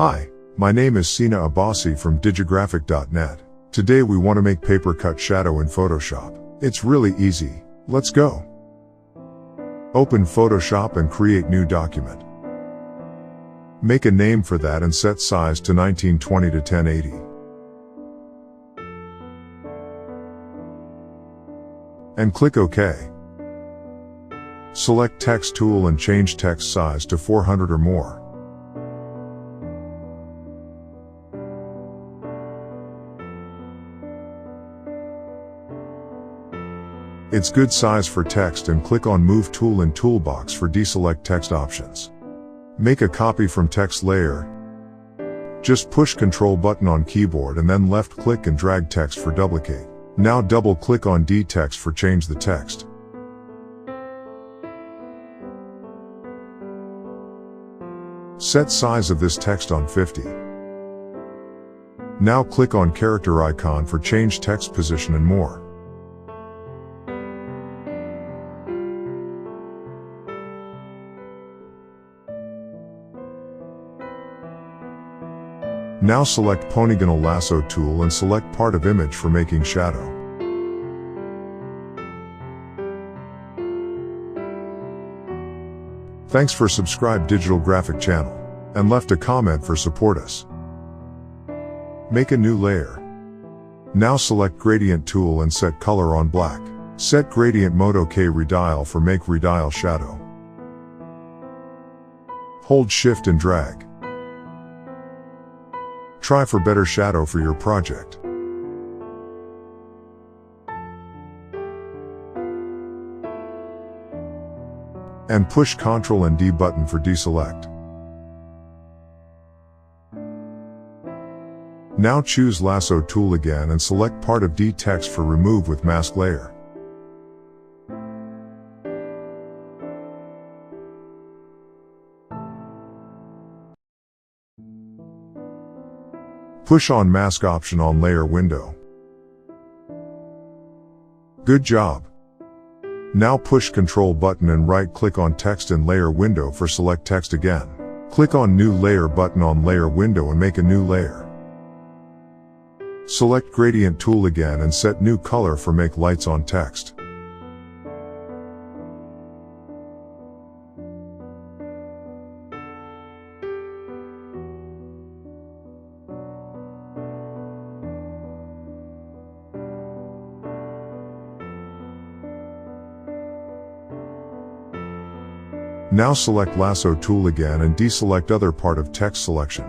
Hi, my name is Seena Abbasi from digigraphic.net. Today we want to make paper cut shadow in Photoshop. It's really easy. Let's go. Open Photoshop and create new document. Make a name for that and set size to 1920 to 1080. And click OK. Select Text tool and change text size to 400 or more. It's good size for text and click on Move tool in Toolbox for deselect text options. Make a copy from text layer. Just push Ctrl button on keyboard and then left click and drag text for duplicate. Now double click on D text for change the text. Set size of this text on 50. Now click on character icon for change text position and more. Now select polygonal lasso tool and select part of image for making shadow. Thanks for subscribe Digital Graphic channel and left a comment for support us. Make a new layer. Now select gradient tool and set color on black. Set gradient mode OK. Redial for make redial shadow. Hold shift and drag. Try for better shadow for your project. And push Ctrl and D button for deselect. Now choose lasso tool again and select part of D text for remove with mask layer. Push on mask option on layer window. Good job. Now push Ctrl button and right click on text in layer window for select text again. Click on new layer button on layer window and make a new layer. Select gradient tool again and set new color for make lights on text. Now select lasso tool again and deselect other part of text selection.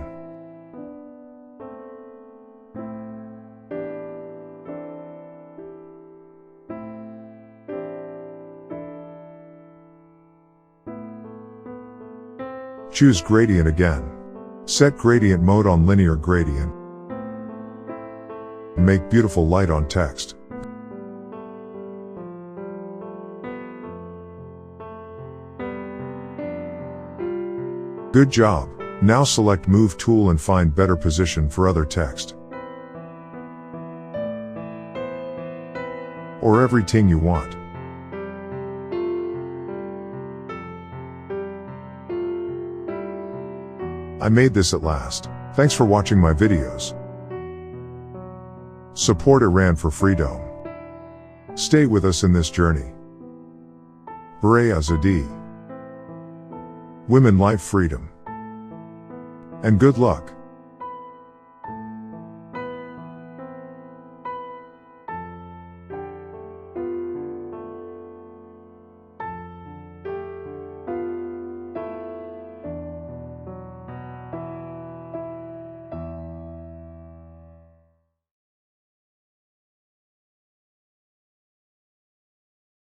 Choose gradient again. Set gradient mode on linear gradient. Make beautiful light on text. Good job. Now select Move tool and find better position for other text. Or everything you want. I made this at last. Thanks for watching my videos. Support Iran for freedom. Stay with us in this journey. Hooray Azadi. Women life freedom. And good luck.